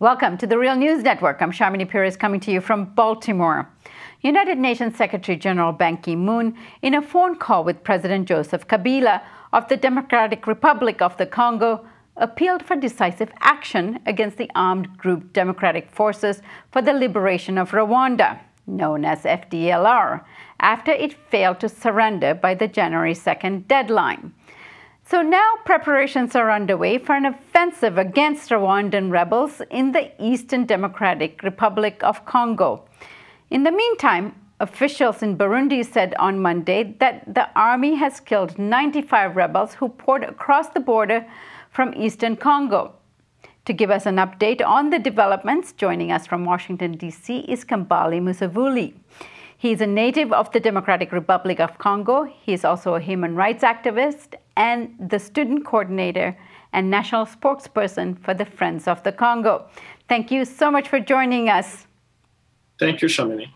Welcome to the Real News Network. I'm Shamini Pires coming to you from Baltimore. United Nations Secretary General Ban Ki-moon, in a phone call with President Joseph Kabila of the Democratic Republic of the Congo, appealed for decisive action against the armed group Democratic Forces for the Liberation of Rwanda, known as FDLR, after it failed to surrender by the January 2nd deadline. So now preparations are underway for an offensive against Rwandan rebels in the Eastern Democratic Republic of Congo. In the meantime, officials in Burundi said on Monday that the army has killed 95 rebels who poured across the border from eastern Congo. To give us an update on the developments, joining us from Washington, D.C. is Kambale Musavuli. He is a native of the Democratic Republic of Congo. He is also a human rights activist and the student coordinator and national spokesperson for the Friends of the Congo. Thank you so much for joining us. Thank you, Shamini.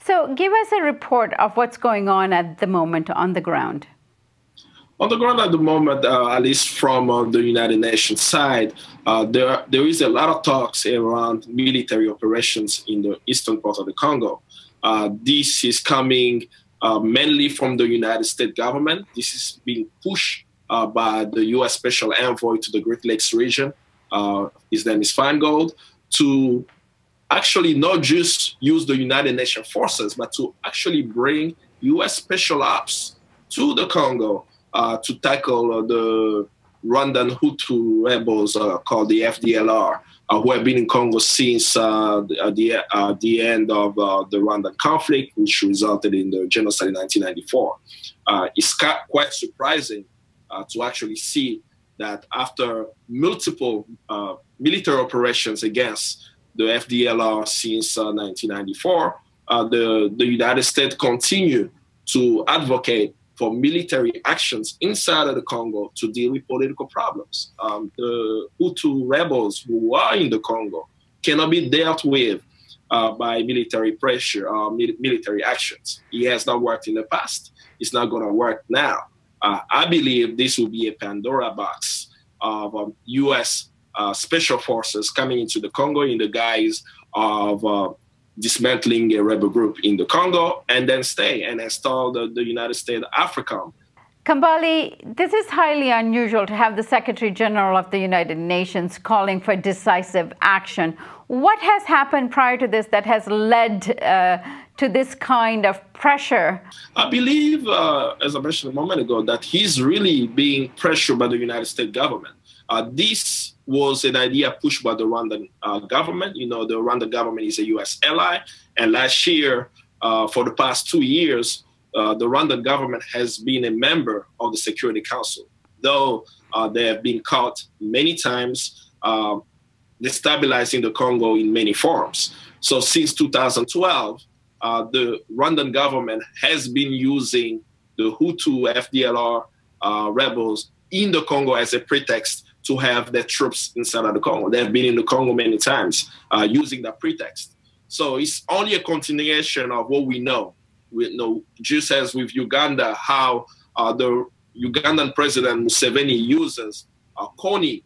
So give us a report of what's going on at the moment on the ground. On the ground at the moment, at least from the United Nations side, there is a lot of talks around military operations in the eastern part of the Congo. This is coming mainly from the United States government. This is being pushed by the U.S. Special Envoy to the Great Lakes region. His name is Feingold, to actually not just use the United Nations forces, but to actually bring U.S. special ops to the Congo to tackle the Rwandan Hutu rebels called the FDLR, who have been in Congo since the end of the Rwandan conflict, which resulted in the genocide in 1994. It's quite surprising to actually see that after multiple military operations against the FDLR since 1994, the United States continue to advocate for military actions inside of the Congo to deal with political problems. The Hutu rebels who are in the Congo cannot be dealt with by military pressure or military actions. It has not worked in the past. It's not going to work now. I believe this will be a Pandora box of U.S. Special forces coming into the Congo in the guise of dismantling a rebel group in the Congo and then stay and install the United States AFRICOM. Kambale, this is highly unusual to have the Secretary General of the United Nations calling for decisive action. What has happened prior to this that has led to this kind of pressure? I believe, as I mentioned a moment ago, that he's really being pressured by the United States government. This was an idea pushed by the Rwandan government. You know, the Rwandan government is a U.S. ally. And last year, for the past 2 years, the Rwandan government has been a member of the Security Council, though they have been caught many times destabilizing the Congo in many forms. So since 2012, the Rwandan government has been using the Hutu FDLR rebels in the Congo as a pretext to have their troops inside of the Congo. They have been in the Congo many times using that pretext. So it's only a continuation of what we know. We know, just as with Uganda, how the Ugandan president Museveni uses CONI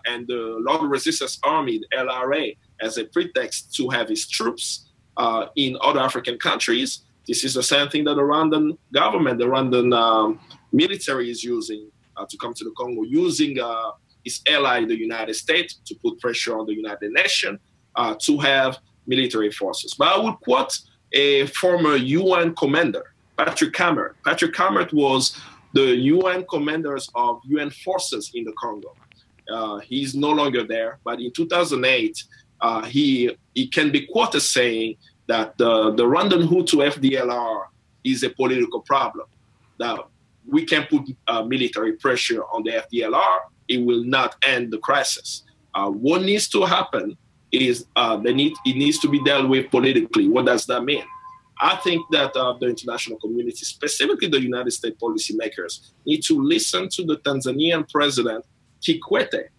and the Lord Resistance Army, the LRA, as a pretext to have his troops in other African countries. This is the same thing that the Rwandan government, the Rwandan military is using to come to the Congo, using its ally, the United States, to put pressure on the United Nations to have military forces. But I would quote a former UN commander, Patrick Kammert. Patrick Kammert was the UN commanders of UN forces in the Congo. He's no longer there, but in 2008, he can be quoted saying that the Rwandan Hutu FDLR is a political problem. Now, we can put military pressure on the FDLR. It will not end the crisis. What needs to happen is it needs to be dealt with politically. What does that mean? I think that the international community, specifically the United States policymakers, need to listen to the Tanzanian president, Kikwete,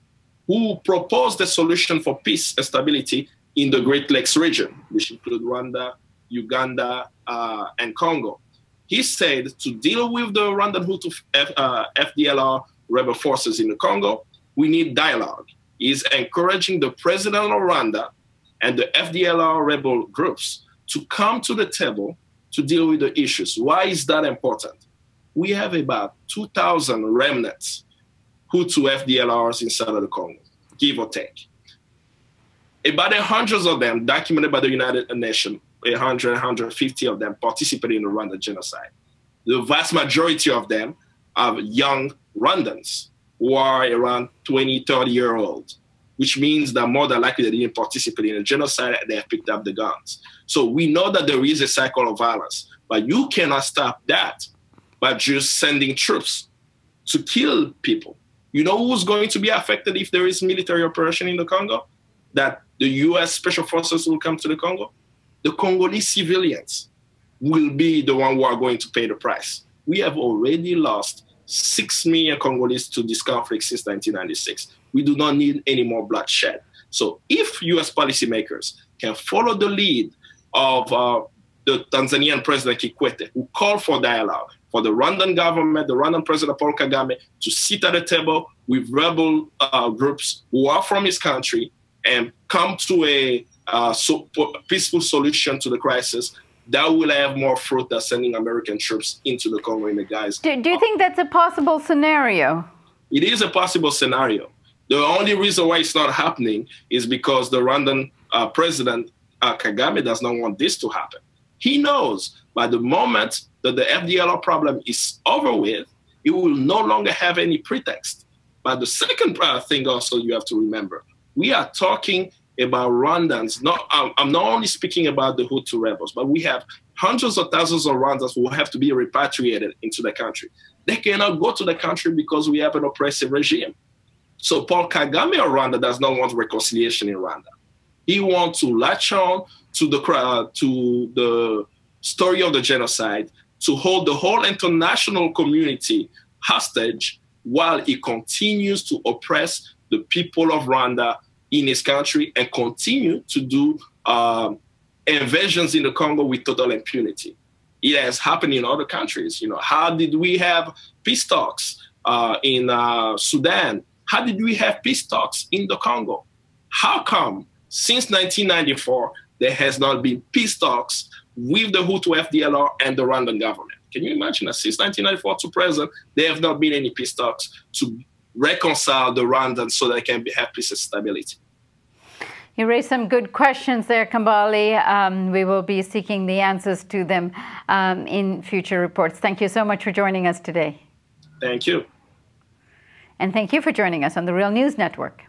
who proposed a solution for peace and stability in the Great Lakes region, which include Rwanda, Uganda, and Congo. He said to deal with the Rwandan Hutu FDLR rebel forces in the Congo, we need dialogue. is encouraging the president of Rwanda and the FDLR rebel groups to come to the table to deal with the issues. Why is that important? We have about 2,000 remnants, Hutu FDLRs inside of the Congo, give or take. About 100 of them, documented by the United Nations, 100, 150 of them participated in the Rwandan genocide. The vast majority of them are young Rwandans who are around 20, 30-year-olds, which means that more than likely they didn't participate in a genocide and they have picked up the guns. So we know that there is a cycle of violence, but you cannot stop that by just sending troops to kill people. You know who's going to be affected if there is military operation in the Congo? That the U.S. Special Forces will come to the Congo? The Congolese civilians will be the one who are going to pay the price. We have already lost 6 million Congolese to this conflict since 1996. We do not need any more bloodshed. So if U.S. policymakers can follow the lead of the Tanzanian President Kikwete, who called for dialogue, for the Rwandan government, the Rwandan President Paul Kagame, to sit at the table with rebel groups who are from his country and come to a peaceful solution to the crisis, that will have more fruit than sending American troops into the Congo in the guise. Do you think that's a possible scenario? It is a possible scenario. The only reason why it's not happening is because the Rwandan President Kagame does not want this to happen. He knows by the moment that the FDLR problem is over with, it will no longer have any pretext. But the second thing also you have to remember, we are talking about Rwandans. I'm not only speaking about the Hutu rebels, but we have hundreds of thousands of Rwandans who have to be repatriated into the country. They cannot go to the country because we have an oppressive regime. So Paul Kagame of Rwanda does not want reconciliation in Rwanda. He wants to latch on to the story of the genocide, to hold the whole international community hostage while he continues to oppress the people of Rwanda in his country and continue to do invasions in the Congo with total impunity. It has happened in other countries. You know, how did we have peace talks in Sudan? How did we have peace talks in the Congo? How come since 1994 there has not been peace talks with the Hutu FDLR and the Rwandan government? Can you imagine that since 1994 to present, there have not been any peace talks to reconcile the Rwandans so they can have peace and stability? You raised some good questions there, Kambale. We will be seeking the answers to them in future reports. Thank you so much for joining us today. Thank you. And thank you for joining us on the Real News Network.